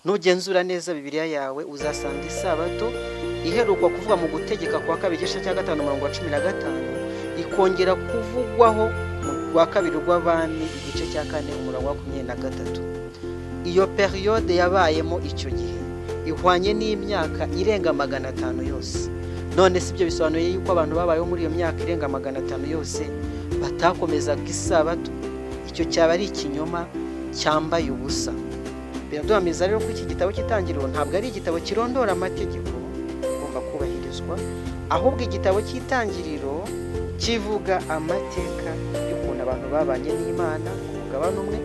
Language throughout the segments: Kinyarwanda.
nugenzura neza Bibiliya yawe uzasanga isabato iheruka kuvuga mu gutegeka kwa kabiri igice cya 5:15 ikongera kuvugwaho mu rwa kabiri rw'abami igice cya 4:23. Iyo periode yabayemo icyo gihe ihwanye n'imyaka irenga 500 yose. None sibyo bisobanuye yuko abantu babayeho muri iyo myaka irenga 500 yose batakomezaga isabato? Icyo cyaba ari ikinyoma cyambaye ubusa. Biraduhamiza rero ko iki gitabo cy'Itangiriro ntabwo ari igitabo kirondora amategeko agomba kubahirizwa, ahubwo igitabo cy'Itangiriro kivuga amateka y'ukuntu abantu babanye n'Imana ku mugabane umwe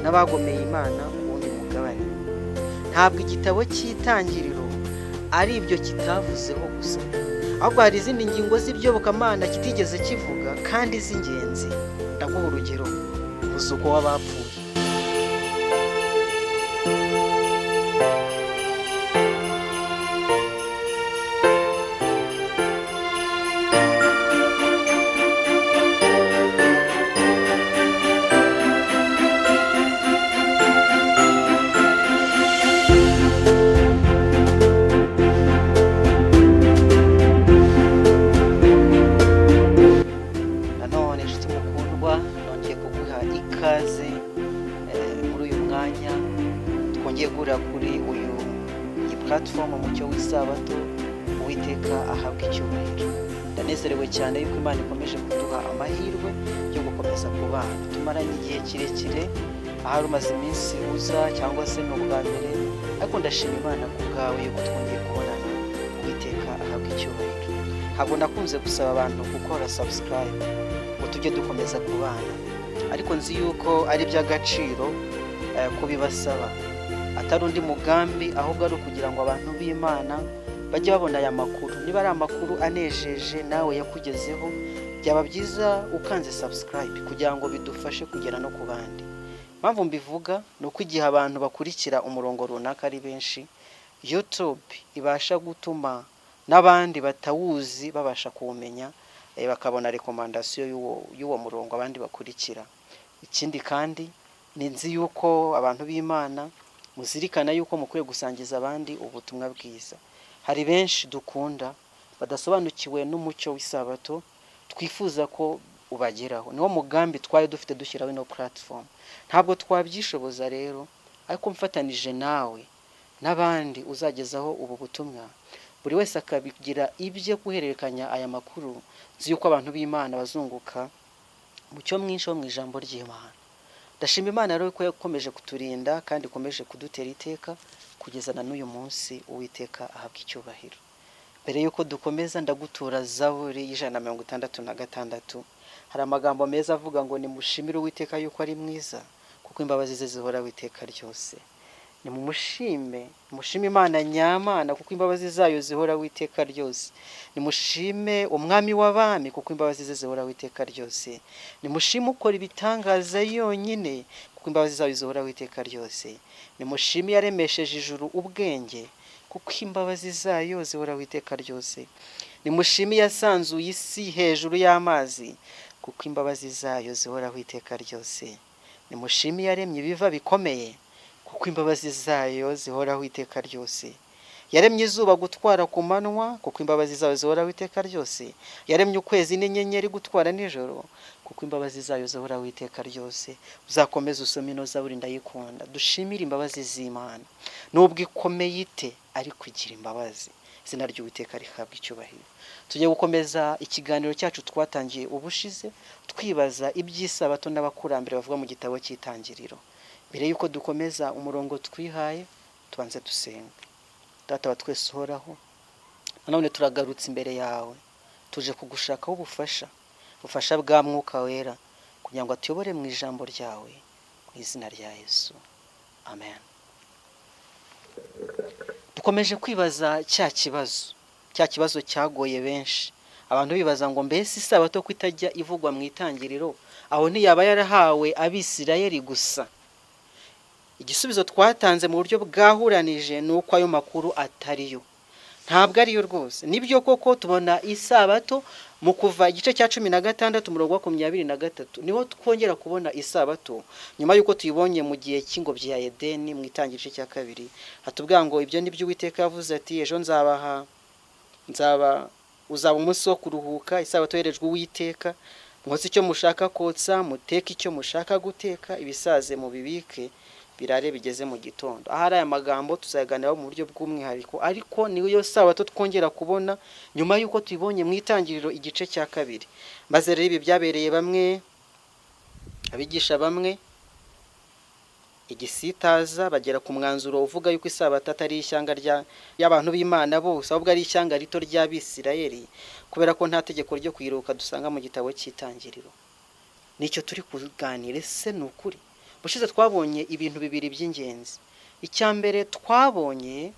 n'abagomeye Imana ku wundi mugabane. Ntabwo igitabo cy'Itangiriro ari ibyo kitavuzeho gusa, ahubwo hari izindi ngingo z'ibyobokamana kitigeze kivuga kandi z'ingenzi. Ndaguha urugero: umuzuko w'abapfuye. Kuri iyi platform Umucyo w'Isabato, Uwiteka ahabwa icyubahiro. Ndanezerewe cyane yuko Imana ikomeje kuduha amahirwe yo gukomeza kubana. Tumaranye igihe kirekire, ahari umaze iminsi uza cyangwa se n'ubwa mbere, ariko ndashima Imana ku bwawe yuko twongeye kubonana. Uwiteka ahabwa icyubahiro. Ntabwo nakunze gusaba abantu gukora subscribe ngo tujye dukomeza kubana, ariko nzi yuko ari by'agaciro kubibasaba. Atari undi mugambi, ahubwo ari ukugira ngo abantu b'Imana bajye babona aya makuru. Niba ari amakuru anejeje nawe yakugezeho, byaba byiza ukanze subscribe kugira ngo bidufashe kugera no ku bandi. Mpamvu mbivuga ni uko igihe abantu bakurikira umurongo runaka ari benshi, YouTube ibasha gutuma n'abandi batawuzi babasha kuwumenya, bakabona recommendation y'uwo murongo abandi bakurikira. Ikindi kandi ni nzi yuko abantu b'Imana muzirikana yuko mukwiye gusangiza abandi ubutumwa bwiza. Hari benshi dukunda badasobanukiwe n'umucyo w'Isabato, twifuza ko ubageraho. Niwo mugambi twaye dufite dushyiraho ino platform. Ntabwo twabyishoboza rero, ariko mfatanije nawe n'abandi uzagezaho ubu butumwa, buri wese akabigira ibye guhererekanya aya makuru. Nzi yuko abantu b'Imana bazunguka mucyo mwinshi wo mu ijambo ry'Imana. Ndashima Imana rero ko yakomeje kuturinda kandi ikomeje kudutera iteka kugeza na n'uyu munsi. Uwiteka ahabwa icyubahiro. Mbere yuko dukomeza, ndagutura Zaburi 166. Hari amagambo meza avuga ngo nimushimire Uwiteka yuko ari mwiza, kuko imbabazi ze zihora Uwiteka ryose. Nimushime Imana nyamana, kuko imbabazi zayo zihora Uwiteka ryose. Nimushime Umwami w'abami, kuko imbabazi ze zihora Uwiteka ryose. Nimushime ukora ibitangaza yonyine, kuko imbabazi zayo zihora Uwiteka ryose. Nimushime yaremesheje ijuru ubwenge, kuko imbabazi zayo zihora Uwiteka ryose. Nimushime yasanzuye isi hejuru y'amazi, kuko imbabazi zayo zihora Uwiteka ryose. Nimushime yaremye ibiva bikomeye, kuko imbabazi zayo zihoraho iteka ryose. Yaremye izuba gutwara ku manywa, kuko imbabazi zayo zihoraho iteka ryose. Yaremye ukwezi n'inyenyeri gutwara nijoro, kuko imbabazi zayo zihoraho iteka ryose. Uzakomeza usome ino Zaburi, ndayikunda. Dushimire imbabazi z'Imana. Nubwo ikomeye ite, ariko igira imbabazi. Izina ry'Uwiteka rihabwa icyubahiro. Tugiye gukomeza ikiganiro cyacu twatangiye ubushize, twibaza iby'Isabato n'abakurambere bavuga mu gitabo cy'Itangiriro. Mbere yuko dukomeza umurongo twihaye, tubanze dusenga. Data wa twese uhoraho, nanone turagarutse imbere yawe, tuje kugushakaho ubufasha bwa Mwuka Wera, kugira ngo atuyobore mu ijambo ryawe, mu izina rya Yesu, amen. Dukomeje kwibaza cya kibazo cyagoye benshi. Abantu bibaza ngo mbese Isabato ko itajya ivugwa mu Itangiriro, aho ntiyaba yarahawe Abisirayeli gusa? Igisubizo twatanze mu buryo bwahuranije ni uko ayo makuru atariyo. ntabwo ariyo rwose. Nibyo koko tubona isabato mu kuva igice cya 16 umurongo wa 23 niho twongera kubona isabato nyuma yuko tuyibonye mu gihe cy'ingobyi ya Edeni mu itangira igice cya 2. Hatubwira ngo ibyo nibyo Uwiteka yavuze ati ejo uzaba umunsi wo kuruhuka, isabato yerejwe Uwiteka, mwotse icyo mushaka kotsa, muteke icyo mushaka guteka, ibisaze mu bibike birare bigeze mu gitondo. Ahari aya magambo tuzaganiraho mu buryo bw'umwihariko, ariko niyo sabato twongera kubona nyuma yuko tuyibonye mu itangiriro igice cya 2. Maze rero ibi byabereye bamwe abigisha bamwe igisitaza bagera ku mwanzuro uvuga yuko isabato atari ishyanga y'abantu b'Imana bose, ahubwo ari ishyanga rito ry'Abisirayeli, kubera ko nta tegeko ryo kwiruka dusanga mu gitabo cy'itangiriro. Nicyo turi kuganira, ese ni ukuri? Bushize twabonye ibintu bibiri by'ingenzi. Icya mbere twabonye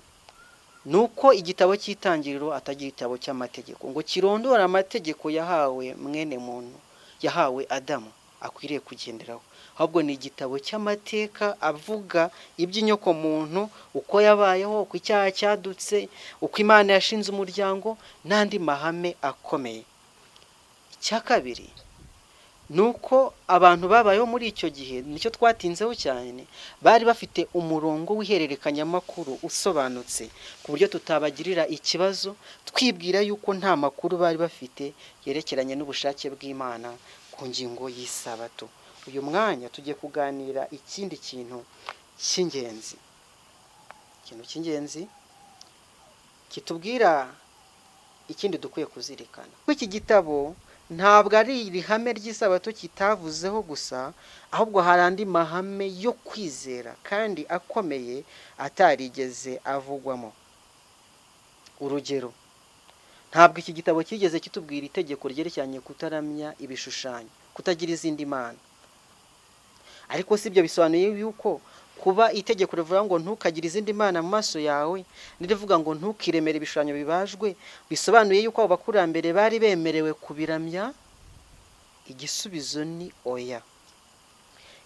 nuko igitabo cy'itangiriro atagira igitabo cy'amategeko ngo kirondora amategeko yahawe mwene muntu, yahawe Adamu akwiriye kugenderaho, ahubwo ni igitabo cy'amateka avuga iby'inyoko muntu, uko yabayeho, uko icyaha cyadutse, uko Imana yashinze umuryango n'andi mahame akomeye. Icya kabiri nuko abantu babayeho muri icyo gihe, nicyo twatinzeho cyane, bari bafite umurongo w'ihererekanya makuru usobanutse ku buryo tutabagirira ikibazo twibwira yuko nta makuru bari bafite yerekeranye n'ubushake bw'Imana ku ngingo y'isabato. Uyu mwanya tugiye kuganira ikindi kintu cy'ingenzi, kitubwira ikindi dukwiye kuzirikana. Iki gitabo ntabwo ari ihame ry'isabato kitavuzeho gusa, ahubwo hari andi mahame yo kwizera kandi akomeye atarigeze avugwamo. Urugero, ntabwo iki gitabo kigeze kitubwira itegeko ryerekeranye kutaramya ibishushanyo, kutagira izindi mana. Ariko si byo bisobanuye yuko kuba itegeko rivuga ngo ntukagire izindi mana mu maso yawe, nirivuga ngo ntukiremere ibishushanyo bibajwe, bisobanuye yuko abo bakurambere bari bemerewe kubiramya? Igisubizo ni oya.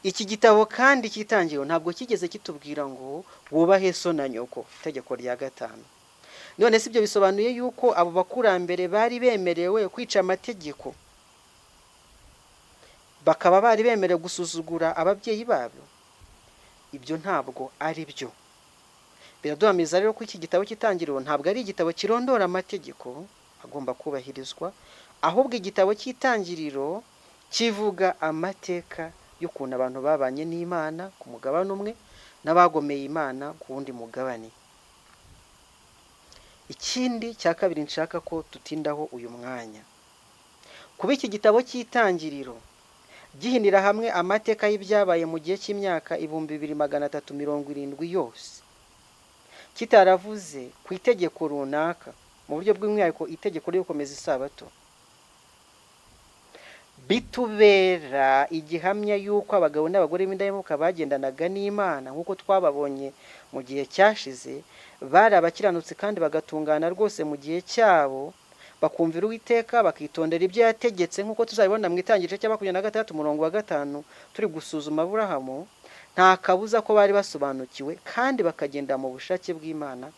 Iki gitabo kandi cy'itangiriro ntabwo kigeze kitubwira ngo wubahe so na nyoko, itegeko rya 5. None si byo bisobanuye yuko abo bakurambere bari bemerewe kwica amategeko, bakaba bari bemerewe gusuzugura ababyeyi babo? Ibyo ntabwo ari byo. Biraduhamiza rero ko iki gitabo cy'itangiriro ntabwo ari igitabo kirondora amategeko agomba kubahirizwa, ahubwo igitabo cy'itangiriro kivuga amateka y'ukuntu abantu babanye n'Imana ku mugabane umwe n'abagomeye Imana ku wundi mugabane. Ikindi cya kabiri nshaka ko tutindaho uyu mwanya, kuba iki gitabo cy'itangiriro gihinira hamwe amateka y'ibyabaye mu gihe cy'imyaka 2370 yose, kitaravuze ku itegeko runaka mu buryo bw'umwihariko itegeko ryo gukomeza isabato, bitubera igihamya yuko abagabo n'abagore b'indahemuka bagendanaga n'Imana nk'uko twababonye mu gihe cyashize, bari abakiranutsi kandi bagatungana rwose mu gihe cyabo, bakumvira Uwiteka bakitondera ibyo yategetse nk'uko tuzabibona mu itangiriro cya 26 umurongo wa 5 turi gusuzuma Aburahamu. Nta kabuza ko bari basobanukiwe kandi bakagenda mu bushake bw'Imana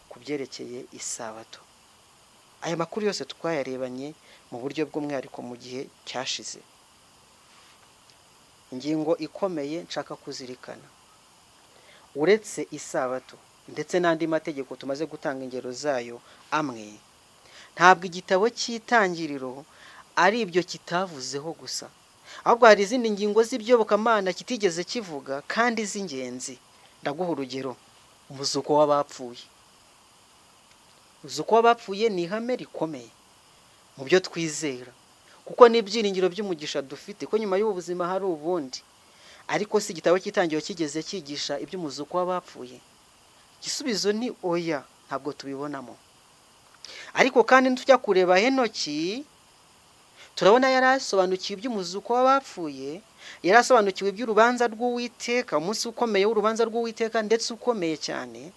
ku byerekeye isabato. Aya makuru yose twayarebanye mu buryo bw'umwihariko mu gihe cyashize. Ingingo ikomeye nshaka kuzirikana, uretse isabato ndetse n'andi mategeko tumaze gutanga ingero zayo amwe, ntabwo igitabo cy'itangiriro ari ibyo kitavuzeho gusa, ahubwo hari izindi ngingo z'ibyobokamana kitigeze kivuga kandi z'ingenzi. Ndaguha urugero, umuzuko w'abapfuye. Umuzuko w'abapfuye ni ihame rikomeye mu byo twizera, kuko n'ibyiringiro by'umugisha dufite ko nyuma y'ubu buzima hari ubundi. Ariko si igitabo cy'itangiriro kigeze cyigisha iby'umuzuko w'abapfuye? Igisubizo ni oya, ntabwo tubibonamo. Ariko kandi tujya kureba Henoki, turabona yari asobanukiwe iby'umuzuko w'abapfuye, yari asobanukiwe iby'urubanza rw'Uwiteka, umunsi ukomeye w'urubanza rw'Uwiteka ndetse ukomeye cyane.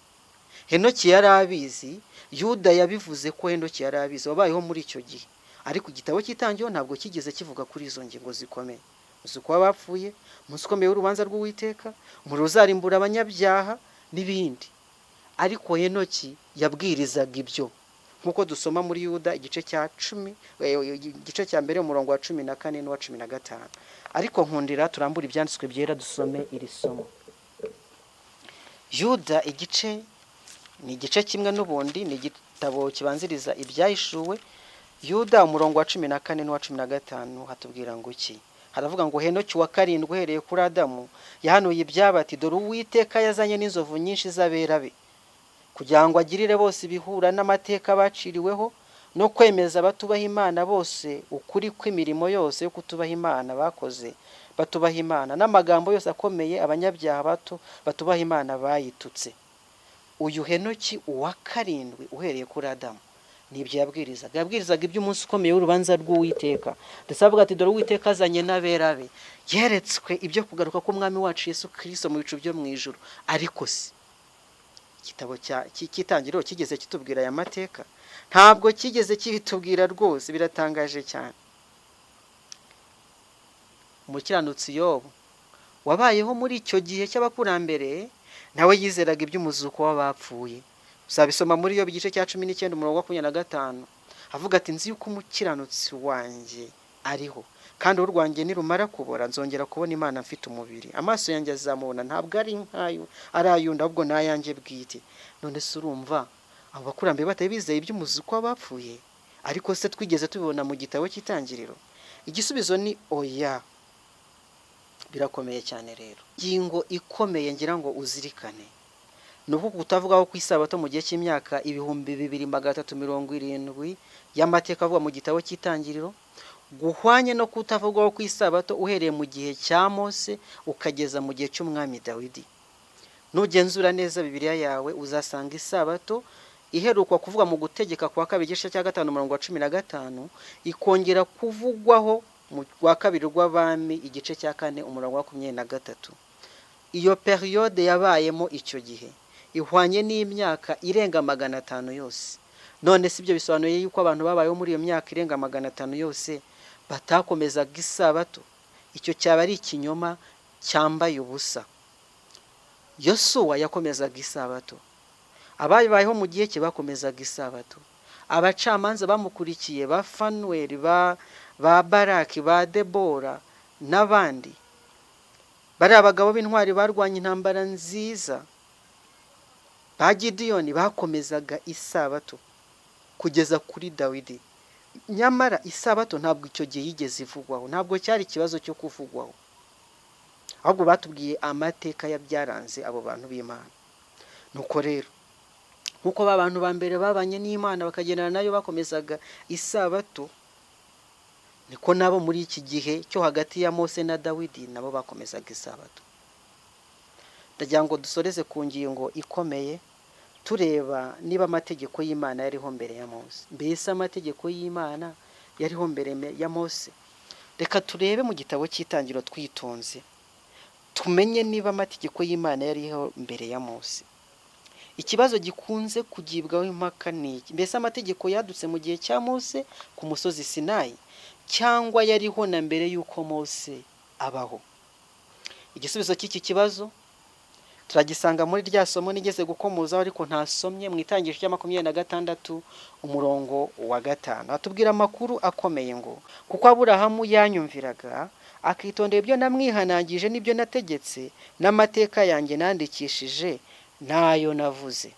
Henoki yari abizi, Yuda yabivuze ko Henoki yari abizi, wabayeho muri icyo gihe. Ariko igitabo cy'itangiriro ntabwo kigeze kivuga kuri izo ngingo zikomeye: umuzuko w'abapfuye, umunsi ukomeye w'urubanza rw'Uwiteka, umuriro uzarimbura abanyabyaha n'ibindi. Ariko Henoki yabwirizaga ibyo nk'uko dusoma muri Yuda igice cya 10 igice cya mbere umurongo wa 14 n'uwa 15. Ariko nkundira turambura ibyanditswe byera dusome iri somo. Yuda igice ni igice kimwe n'ubundi, ni igitabo kibanziriza ibyahishuwe. Yuda umurongo wa 14 n'uwa 15 hatubwira ngo iki? Haravuga ngo Henoki wa 7 uhereye kuri Adamu yahanuye ibyabati, dore Uwiteka yazanye n'inzovu nyinshi z'abera be, kugira ngo agirire bose ibihura n'amateka baciriweho, no kwemeza abatubaha Imana bose ukuri kw'imirimo yose yo kutubaha Imana bakoze, batubaha Imana n'amagambo yose akomeye abanyabyaha bato batubaha Imana bayitutse. Uyu Henoki uwa 7 uhereye kuri Adamu nibyo yabwirizaga iby'umunsi ukomeye w'urubanza rw'Uwiteka. Ndetse avuga ati dore Uwiteka azanye n'abera be, yeretswe ibyo kugaruka k'umwami wacu Yesu Kristo mu bicu byo mu ijuru. Ariko si igitabo cy'itangiriro kigeze kitubwira aya mateka? Ntabwo kigeze kibitubwira rwose. Biratangaje cyane. Umukiranutsi Yobu wabayeho muri icyo gihe cy'abakurambere nawe yizeraga iby'umuzuko w'abapfuye. Uzabisoma muri Yobu igice cya 19 umurongo wa 25. Avuga ati nzi yuko umukiranutsi wanjye ariho, kandi urwanjye nirumara kubora nzongera kubona Imana mfite umubiri, amaso yanjye azamubona, ntabwo ari nkayo arayunda ahubwo nayanjye bwite. None se urumva abo bakurambere batari bizeye iby'umuzuko w'abapfuye? Ariko se twigeze tubibona mu gitabo cy'itangiriro? Igisubizo ni oya. Birakomeye cyane rero. Ingingo ikomeye ngira ngo uzirikane nuko kutavugaho ku isabato mu gihe cy'imyaka 2370 y'amateka avuga mu gitabo cy'itangiriro, guhwanye no kutavugaho ku isabato uhereye mu gihe cya Mose ukageza mu gihe cy'umwami Dawidi. Nugenzura neza Bibiliya yawe uzasanga isabato iherukwa kuvuga mu gutegeka kwa 2 igice cya 5 umurongo wa 15, ikongera kuvugwaho mu wa 2 rw'abami igice cya 4 umurongo wa 23. Iyo periode yabayemo icyo gihe ihwanye n'imyaka irenga 500 yose. None si byo bisobanuye yuko abantu babayeho muri iyo myaka irenga 500 yose batakomezaga isabato? Icyo cyaba ari ikinyoma cyambaye ubusa. Yosuwa yakomezaga isabato, abayeho mu gihe cye bakomezaga isabato, abacamanza bamukurikiye ba Fanueli ba Baraki ba Debora n'abandi bari abagabo b'intwari barwanya intambara nziza ba Gideyoni bakomezaga isabato kugeza kuri Dawidi. Nyamara isabato ntabwo icyo gihe yigeze ivugwaho, ntabwo cyari ikibazo cyo kuvugwaho, ahubwo batubwiye amateka yabyaranze abo bantu b'Imana. Nuko rero nkuko abantu ba mbere babanye n'Imana bakagendana nayo bakomezaga isabato, niko nabo muri iki gihe cyo hagati ya Mose na Dawidi nabo bakomezaga isabato. Ndagira ngo dusoreze ku ngingo ikomeye tureba niba amategeko y'Imana yariho mbere ya Mose. Mbese amategeko y'Imana yariho mbere ya Mose? Reka turebe mu gitabo cy'itangiriro twitonze tumenye niba amategeko y'Imana yariho mbere ya Mose. Ikibazo gikunze kugibwaho impaka ni iki? Mbese amategeko yadutse mu gihe cya Mose ku musozi Sinayi cyangwa yariho na mbere yuko Mose abaho? Igisubizo cy'iki kibazo turagisanga muri rya somo nigeze gukomozaho ariko ntasomye mu itangiriro rya 26 umurongo wa 5. Atubwira amakuru akomeye ngo kuko Aburahamu yanyumviraga akitondera ibyo namwihanangije n'ibyo nategetse n'amateka yanjye nandikishije nayo navuze.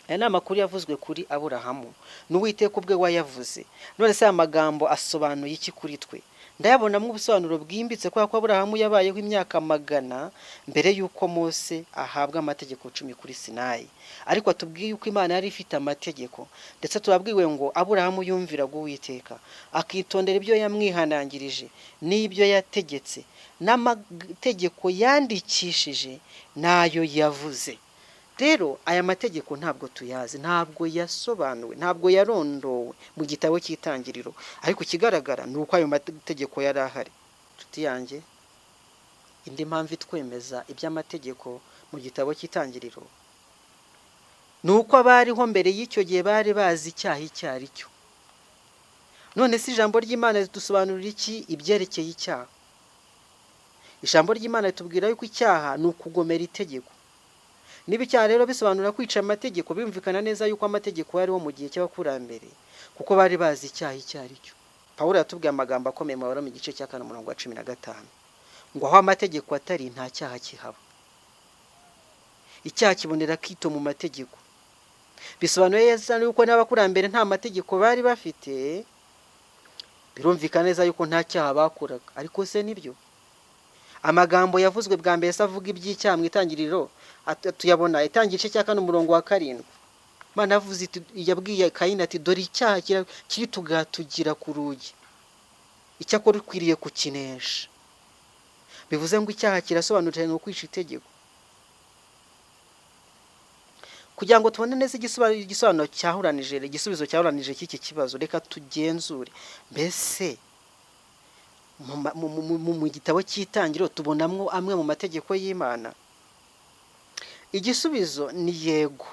Aya ni amakuru yavuzwe kuri Aburahamu n'Uwiteka ubwe wayavuze. None se amagambo asobanuye iki kuri twe? Ndayabona mu busobanuro bwimbitse kwa Aburahamu yabayeho imyaka 100 mbere yuko Mose ahabwa amategeko 10 kuri Sinayi. Ariko atubwiye uko Imana yari ifite amategeko, ndetse turabwiwe ngo Aburahamu yumviraga Uwiteka akitondera ibyo yamwihanangirije n'ibyo yategetse n'amategeko yandikishije nayo yavuze. Rero aya mategeko ntabwo tuyazi, ntabwo yasobanuwe, ntabwo yarondowe mu gitabo cy'itangiriro, ariko kigaragara ni uko ayo mategeko yari ahari. Nshuti yanjye, indi mpamvu itwemeza iby'amategeko mu gitabo cy'itangiriro ni uko abariho mbere y'icyo gihe bari bazi icyaha icyo ari cyo. None si ijambo ry'Imana ridusobanurira iki ibyerekeye icyaha? Ijambo ry'Imana ritubwira yuko icyaha ni ukugomera itegeko, niba icyaha rero bisobanura kwica amategeko, bimvikana neza yuko amategeko yariho mu gihe cy'abakurambere, kuko bari bazi icyaha icyo ari cyo. Pawulo yatubwiye amagambo akomeye mu Baroma igice cya 4:15 ngo aho amategeko atari nta cyaha kihaba. Icyaha kibonera kito mu mategeko. Bisobanuye neza yuko n'abakurambere nta mategeko bari bafite, birumvikana neza yuko nta cyaha bakoraga. Ariko se nibyo? Amagambo yavuzwe bwa mbere avuga iby'icyaha mu itangiriro tuyabona itangiye igice cya 4:7. Imana yavuze yabwiye Kayini ati dore icyaha kiri tugatugira ku rugi, icyakora ukwiriye kukinesha. Bivuze ngo icyaha kirasobanutse no kwica itegeko. Kugira ngo tubone neza igisobanuro cyahuranije, igisubizo cyahuranije cy'iki kibazo, reka tugenzure. Mbese mu gitabo cy'itangiriro tubonamwo amwe mu mategeko y'Imana? Igisubizo ni yego.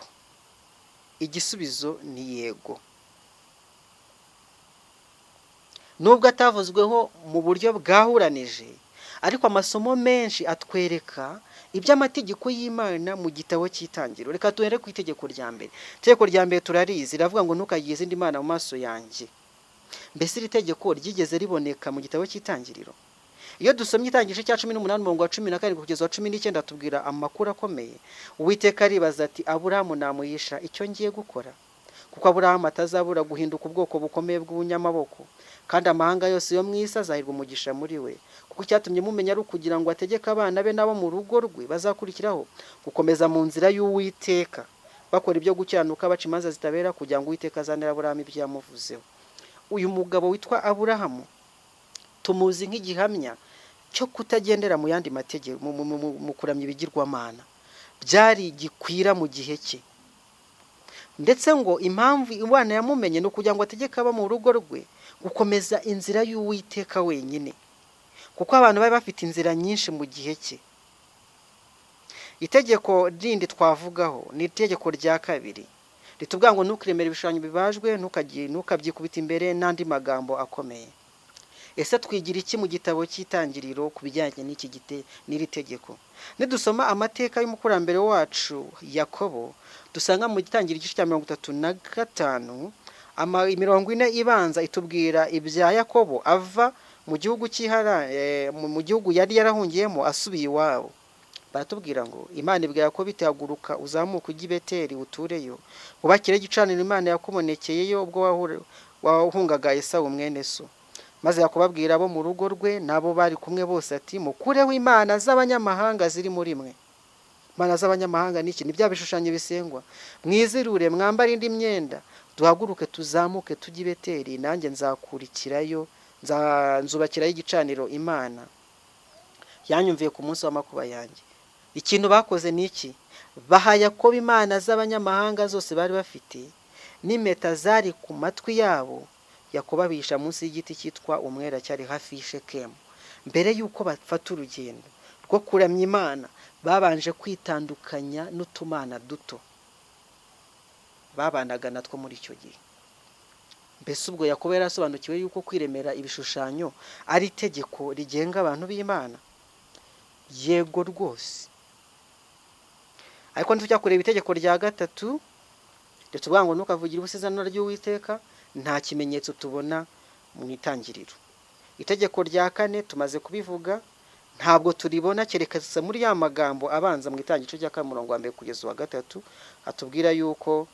Igisubizo ni yego. Nubwo atavuzweho mu buryo bwahuranije, ariko amasomo menshi atwereka iby'amategeko y'Imana mu gitabo cy'itangiriro. Reka tuhere ku itegeko rya mbere. Itegeko rya mbere turarizi, ravuga ngo ntukagize indi mana mu maso yanjye. Mbese iri tegeko ryigeze riboneka mu gitabo cy'itangiriro? Iyo dusomye itangiriro cya 18:17 kugeza 19 tubwira amakuru akomeye. Uwiteka aribaza ati Aburahamu namuyisha icyo ngiye gukora, kuko Aburahamu atazabura guhinduka ubwoko bukomeye bw'ubunyamaboko, kandi amahanga yose yo mu isi azahirwa umugisha muri we. Kuko cyatumye mumenya ari ukugira ngo ategeke abana be nabo mu rugo rwe bazakurikiraho gukomeza mu nzira y'Uwiteka, bakora ibyo gukiranuka, baca imanza zitabera, kugira ngo Uwiteka azanire Aburahamu ibyo yamuvuzeho. Uyu mugabo witwa Aburahamu tumuzi nk'igihamya cyo kutagendera mu yandi mategeko, mu kuramya ibigirwamana. Byari gikwira mu gihe cye. Ndetse ngo impamvu Imana yamumenye no kugira ngo ategeke aba mu rugo rwe gukomeza inzira y'Uwiteka wenyine, kuko abantu bari bafite inzira nyinshi mu gihe cye. Itegeko rindi twavugaho ni itegeko rya kabiri, ritubwira ngo ntukiremere ibishushanyo bibajwe, ntukabyikubita imbere, n'andi magambo akomeye. Ese twigira iki mu gitabo cy'itangiriro ku bijyanye n'iri tegeko? Nidusoma amateka y'umukurambere wacu Yakobo, dusanga mu gitangiriro igice cya 35 imirongo 4 ibanza itubwira ibya Yakobo ava mu gihugu mu gihugu yari yarahungiyemo asubiye iwabo. Baratubwira ngo Imana ibwira Yakobo iti haguruka uzamuka ujye i Beteli utureyo, ubakire igicaniro Imana yakubonekeyeyo ubwo wahungaga Esawu mwene so. Maze yakubabwira abo mu rugo rwe nabo bari kumwe bose ati mukureho imana z'abanyamahanga ziri muri mwe. Imana z'abanyamahanga niki? Ni bya bishushanyo bisengwa. Mwizirure mwambare indi myenda, duhaguruke tuzamuke tujye i Beteli, nanjye nzakurikirayo, nzubakirayo igicaniro Imana yanyumviye ku munsi w'amakuba yanjye. Ikintu bakoze niki? Baha Yakobo imana z'abanyamahanga zose bari bafite n'impeta zari ku matwi yabo. Yakobo abisha munsi y'igiti cyitwa umwera cyari hafi y'Ishekemu. Mbere yuko bafata urugendo rwo kuramya Imana, babanje kwitandukanya n'utumana duto babanaga natwo muri icyo gihe. Mbese ubwo Yakobo yarasobanukiwe yuko kwiremera ibishushanyo ari itegeko rigenga abantu b'Imana? Yego rwose. Ariko ntujya kureba itegeko rya gatatu, ritubwira ngo ntukavugire ubusezerano ry'Uwiteka, nta kimenyetso tubona mu itangiriro. Itegeko rya kane tumaze kubivuga, ntabwo turibona kerekeza muri ya magambo abanza mu itangiriro rya 1 kugeza 3 atubwira yuko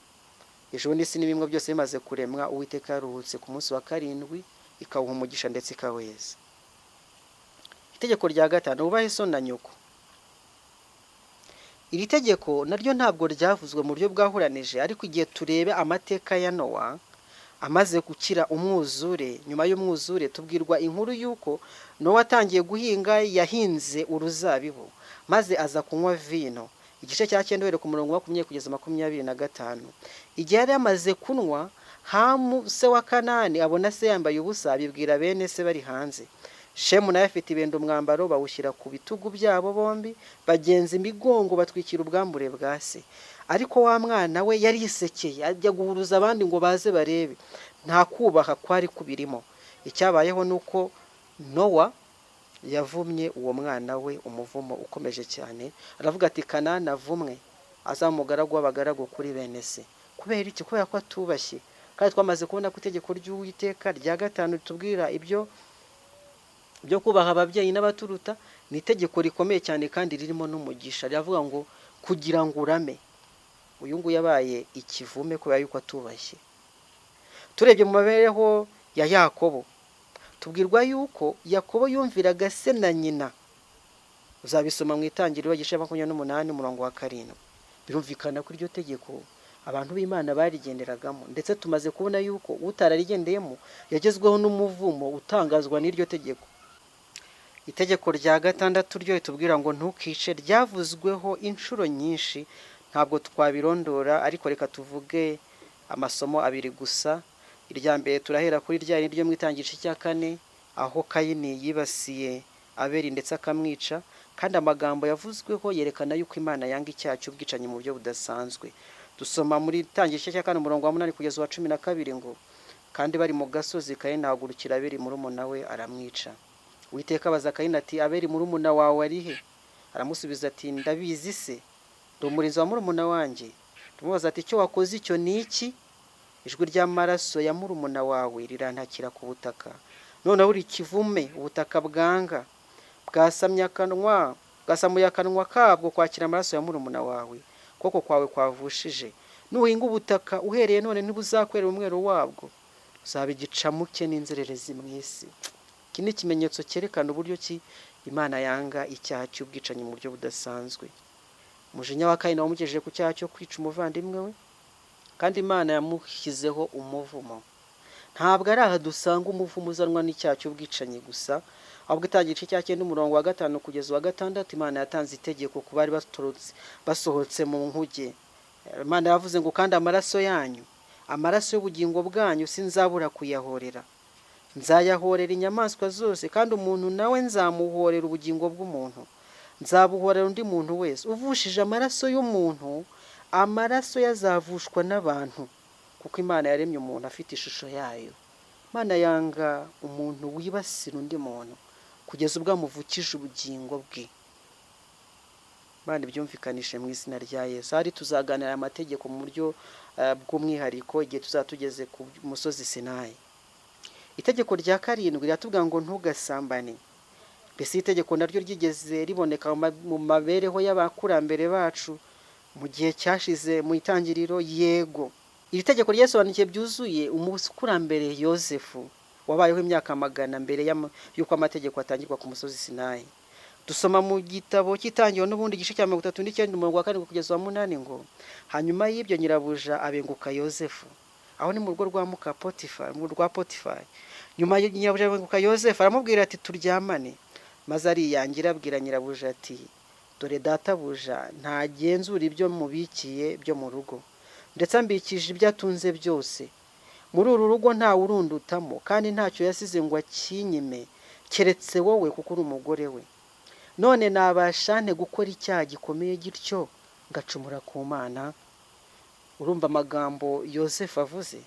ijuru n'isi n'ibimwe byose bimaze kuremwa Uwiteka yaruhutse ku munsi wa 7 ikawuha umugisha ndetse ikaweza. Itegeko rya gatanu ubahe so na nyoko. Iri tegeko naryo ntabwo ryavuzwe mu buryo bwahuranije, ariko igihe turebe amateka ya Nowa amaze gukira umwuzure, nyuma y'umwuzure tubwirwa inkuru yuko Nowa atangiye guhinga, yahinze uruzabibu maze aza kunywa vino. Igice cya 9 ku murongo wa 10 kugeza 25. Igihe yari amaze kunwa, Hamu se wa Kanani abona se yambaye ubusa, abibwira bene se bari hanze. Shemu naye afite ibendo umwambaro bawushyira ku bitugu byabo bombi, bagenza imigongo batwikira ubwambure bwa se. Ariko wa mwana we yari yisekeye, ajya guhuruza abandi ngo baze barebe. Nta kubaha kwari kubirimo. Icyabayeho nuko Nowa yavumye uwo mwana we umuvumo ukomeje cyane. Aravuga ati Kanani avumwe, azaba umugaragu w'abagaragu kuri bene se. Kubera iki? Kubera ko atubashye. Kandi twamaze kubona ko itegeko ry'Uwiteka rya gatanu ritubwira ibyo kubaha ababyeyi n'abaturuta, ni itegeko rikomeye cyane kandi ririmo n'umugisha. Riravuga ngo kugira ngo urame. Uyu nguyu yabaye ikivume kubera yuko atubashye. Turebye mu mabereho ya Yakobo, tubwirwa yuko Yakobo yumviraga se na nyina. Uzabisoma mu Itangiriro igice 28:7. Birumvikana ko iryo tegeko abantu b'Imana barigenderagamo, ndetse tumaze kubona yuko utararigendeyemo yagezweho n'umuvumo utangazwa n'iryo tegeko. Itegeko rya gatandatu ryo ritubwira ngo ntukice, ryavuzweho inshuro nyinshi, ntabwo twabirondora, ariko reka tuvuge amasomo abiri gusa. Irya mbere turahera kuri rya ryo mu Itangiriro cya 4, aho Kayini yibasiye Abeli ndetse akamwica, kandi amagambo yavuzweho yerekana yuko Imana yanga icyaha cy'ubwicanyi mu buryo budasanzwe. Dusoma muri Itangiriro cya 4 umurongo wa 8 kugeza wa 12 ngo kandi bari mu gasozi, Kayini ahagurukira Abeli murumuna we aramwica. Uwiteka abaza Kayini ati, Abeli murumuna wawe ari he? Aramusubiza ati, ndabizi se, ndi umurinzi wa murumuna wanjye. Tumubaza ati, icyo wakoze icyo ni iki? Ijwi ry'amaraso ya murumuna wawe rirantakira ku butaka. None uri kivume, ubutaka bwanga bwasamuye akanwa kabwo kwakira amaraso ya murumuna wawe, koko kwawe kwavushije. Nuhinga ubutaka uhereye none ntibuzakwera umwero wabwo, uzaba igicamuke n'inzererezi mu isi. Iki ni ikimenyetso cyerekana uburyo ki Imana yanga icyaha cy'ubwicanyi mu buryo budasanzwe. Umujinya wa Kayini wamugejeje ku cyaha cyo kwica umuvandimwe we, kandi Imana yamushyizeho umuvumo. Ntabwo ari aha dusanga umuvumo uzanwa n'icyaha cy'ubwicanyi gusa, ahubwo Itangiriro cya 9 umurongo wa 5 kugeza wa 6, Imana yatanze itegeko ku bari basohotse mu nkuge. Imana yavuze ngo kandi amaraso yanyu, amaraso y'ubugingo bwanyu sinzabura kuyahorera. Nzayahorera inyamaswa zose, kandi umuntu nawe nzamuhorera ubugingo bw'umuntu. Nzabuhorera undi muntu wese uvushije amaraso y'umuntu, amaraso yazavushwa n'abantu, kuko Imana yaremye umuntu afite ishusho yayo. Imana yanga umuntu wibasira undi muntu kugeza ubwo amuvukije ubugingo bwe. Imana ibyumvikanishe mu izina rya Yesu. Hari tuzaganira amategeko mu buryo bw'umwihariko igihe tuzatugeze ku musozi Sinayi. Itegeko rya 7 riratubwira ngo ntugasambane. Mbese itegeko naryo ryigeze riboneka mu mabereho y'abakurambere bacu mu gihe cyashize mu Itangiriro? Yego. Iri tegeko ryasobanukiye byuzuye umukurambere Yosefu wabayeho imyaka 100 mbere y'uko amategeko atangirwa ku musozi Sinayi. Dusoma mu gitabo cy'Itangiriro n'ubundi igice cya 39 umurongo wa 4 kugeza wa 8 ngo hanyuma y'ibyo nyirabuja abenguka Yosefu. Aho ni mu rugo rwa muka Potifari, mu rwa Potifari. Nyuma nyirabuja abenguka Yosefu aramubwira ati turyamane, maze ariyangira abwira nyirabuja ati dore databuja ntagenzura ibyo mubikiye byo mu rugo, ndetse ambikije ibyo atunze byose. Muri uru rugo nta urundutamo, kandi ntacyo yasize ngo akinyime keretse wowe, kuko uri umugore we. None nabasha nte gukora icyaha gikomeye gityo ngacumura ku Mana? Urumva amagambo Yosefu avuze?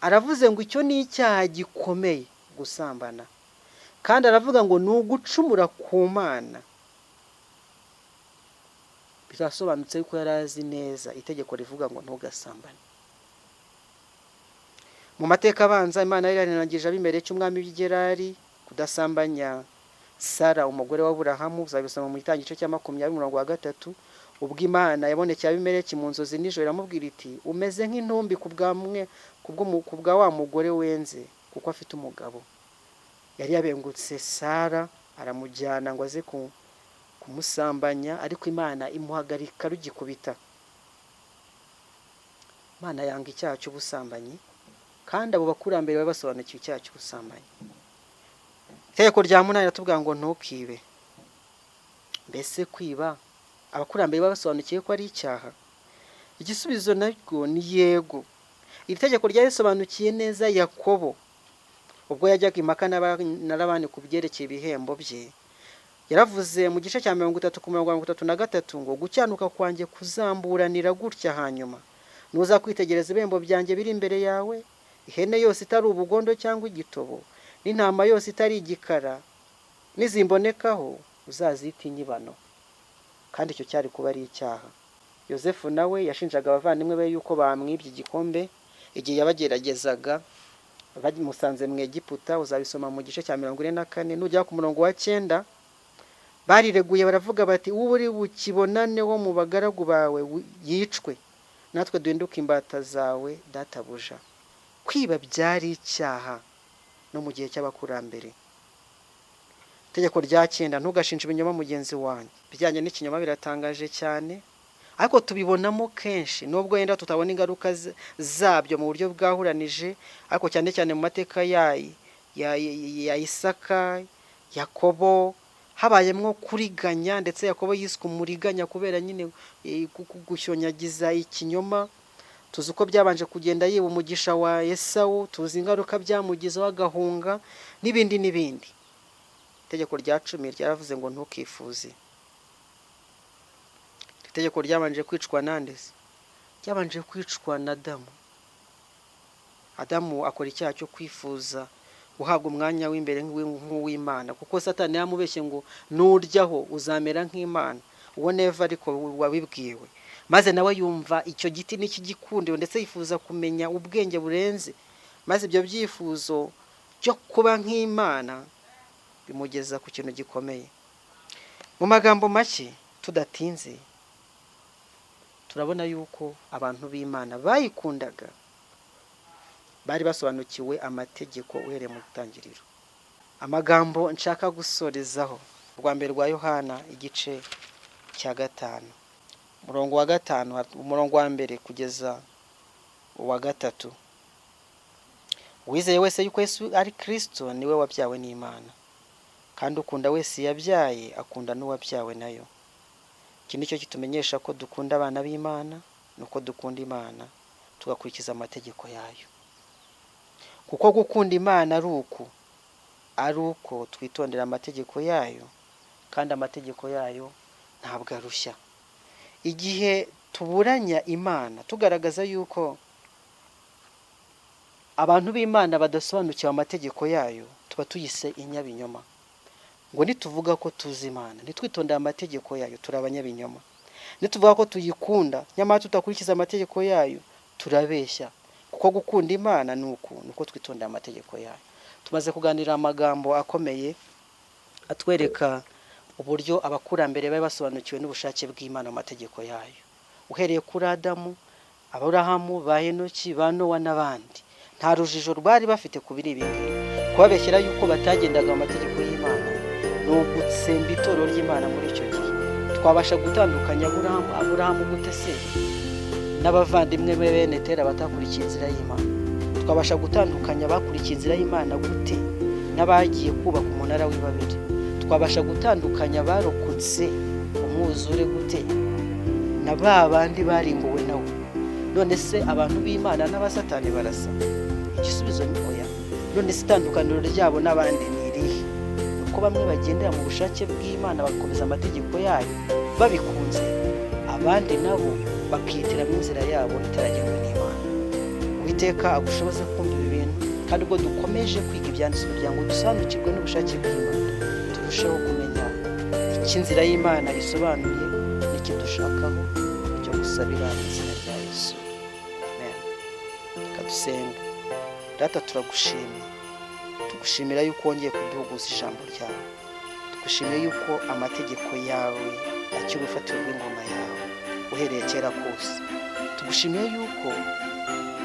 Aravuze ngo icyo ni icyaha gikomeye, gusambana, kandi aravuga ngo ni ugucumura ku Mana. Bizasobanutse yuko yari azi neza itegeko rivuga ngo ntugasambane. Mu mateka abanza Imana yarirangije Abimeleki umwami w'Igerari kudasambanya Sara umugore wa Aburahamu. Uzabisoma mu Itangiriro cya 20 umurongo wa 3. Ubwo Imana yabonekeye Abimeleki mu nzozi nijoro iramubwira iti umeze nk'intumbi kubwa wa mugore wenze, kuko afite umugabo. Yari yabengutse Sara aramujyana ngo aze kumusambanya, ariko Imana imuhagarika rugikubita. Imana yanga icyaha cy'ubusambanyi, kandi abo bakurambere babasobanukiwe icyaha cy'ubusambanyi. Itegeko rya 8 riratubwira ngo ntukibe. Mbese kwiba abakurambere babasobanukiye ko ari icyaha? Igisubizo nabwo ni yego. Iri tegeko ryarisobanukiye neza Yakobo ubwo yajyaga impaka n'abandi ku byerekeye ibihembo bye. Yaravuze mu gice cya 30 ku murongo wa 33 ngo gucyanuka kwanjye kuzamburanira gutya, hanyuma nuza kwitegereza ibihembo byanjye biri imbere yawe, ihene yose itari ubugondo cyangwa igitobo, n'intama yose itari igikara, nizimbonekaho uzazita inyibano. Kandi icyo cyari kuba ari icyaha. Yosefu nawe yashinjaga abavandimwe be yuko bamwibye igikombe igihe yabageragezaga bamusanze mu Egiputa. Uzabisoma mu gice cya 44 nujya ku murongo wa 9. Barireguye baravuga bati ubu uri bukibonane wo mu bagaragu bawe yicwe, natwe duhinduka imbata zawe databuja. Kwiba byari icyaha no mu gihe cy'abakurambere. Itegeko rya 9, ntugashinje ibinyoma mugenzi wanjye. Bijyanye n'ikinyoma biratangaje cyane, ariko tubibonamo kenshi nubwo yenda tutabona ingaruka zabyo mu buryo bwahuranije, ariko cyane cyane mu mateka ya Isaka, Yakobo habayemwo kuriganya, ndetse Yakobo yiswe umuriganya kubera nyine gushonyagiza ikinyoma. Tuzi uko byabanje kugenda yiba umugisha wa Esawu, tuzi ingaruka byamugizeho agahunga n'ibindi n'ibindi. Itegeko rya 10 ryaravuze ngo ntukifuze. Itegeko ryabanje kwicwa nande? Ryabanje kwicwa na Adamu. Adamu akora icyaha cyo kwifuza guhabwa umwanya w'imbere nk'uw'Imana, kuko Satani yamubeshye ngo nuryaho uzamera nk'Imana. Uwo neva ariko wabibwiwe, maze nawe yumva icyo giti n'ikigikundiro, ndetse yifuza kumenya ubwenge burenze, maze ibyo byifuzo byo kuba nk'Imana bimugeza ku kintu gikomeye. Mu magambo make tudatinze, turabona yuko abantu b'Imana bayikundaga bari basobanukiwe amategeko uhereye mu gutangiriro. Amagambo nshaka gusorezaho, rwa mbere rwa Yohana igice cya 5 umurongo wa 5, umurongo wa mbere kugeza uwa 3. Uwizeye wese yuko Yesu ari Kristo niwe wabyawe n'Imana, kandi ukunda wese yabyaye akunda n'uwabyawe nayo. Iki nicyo kitumenyesha ko dukunda abana b'Imana, nuko dukunda Imana tugakurikiza amategeko yayo. Kuko gukunda Imana ari uko twitondera amategeko yayo, kandi amategeko yayo ntabwo arushya. Igihe tuburanya Imana tugaragaza yuko abantu b'Imana badasobanukiwe amategeko yayo, tuba tuyise inyabinyoma. Ngo nituvuga ko tuzi Imana nitwitondera amategeko yayo, turi abanyabinyoma. Nituvuga ko tuyikunda nyamara tutakurikiza amategeko yayo, turabeshya. Kuko gukunda Imana nuko twitondera amategeko yayo. Tumaze kuganira amagambo akomeye atwereka uburyo abakurambere bari basobanukiwe n'ubushake bw'Imana mu mategeko yayo, uhereye kuri Adamu, Aburahamu, ba Henoki, ba Nowa n'abandi. Nta rujijo rwari bafite kubiri ibingi, kubabeshyira yuko batagendaga mu mategeko y'Imana no gutsemba itorero ry'Imana. Muri icyo gihe twabasha gutandukanya Aburahamu gute se n'abavandimwe be bene Tera batakurikiye inzira y'Imana? Twabasha gutandukanya abakurikiye inzira y'Imana gute n'abagiye kubaka umunara w'Ibabeli? Twabasha gutandukanya barokotse umwuzure gute na babandi barimbuwe nawe? None se abantu b'Imana n'abasatani barasa? Igisubizo ni oya. None se itandukaniro ryabo n'abandi ni irihe? Uko bamwe bagendera mu bushake bw'Imana bakomeza amategeko yayo babikunze, abandi nabo bakitira mu nzira yabo itaragenwe n'Imana. Uwiteka agushoboze kumva ibi bintu, kandi ubwo dukomeje kwiga ibyanditswe kugira ngo dusobanukirwe n'ubushake bw'Imana, turusheho kumenya icyo inzira y'Imana isobanuye n'icyo dushakaho cyo gusabira mu izina rya Yesu. Amen. Kadusenga. Data, tugushimira yuko wongeye kuduhuguza ijambo ryawe. Tugushimiye yuko amategeko yawe akiri urufatiro rw'ingoma yawe uhereye kera kose. Tugushimiye yuko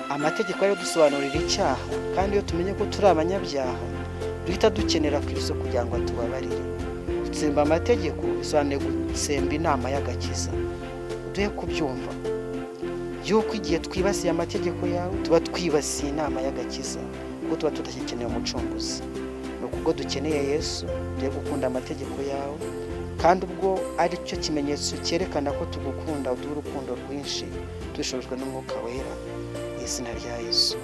amategeko ayo dusobanurira icyaha, kandi iyo tumenye ko turi abanyabyaha duhita dukenera Kristo kugira ngo atubabarire. Gutsemba amategeko bisobanuye gutsemba inama y'agakiza. Duhe kubyumva yuko igihe twibasiye amategeko yawe tuba twibasiye inama y'agakiza, kuko tuba tudakeneye umucunguzi. Nuko dukeneye Yesu, duhe gukunda amategeko yawe, kandi ubwo ari cyo kimenyetso cyerekana ko tugukunda, uduha urukundo rwinshi dushojwe n'Umwuka Wera. Mu izina rya Yesu.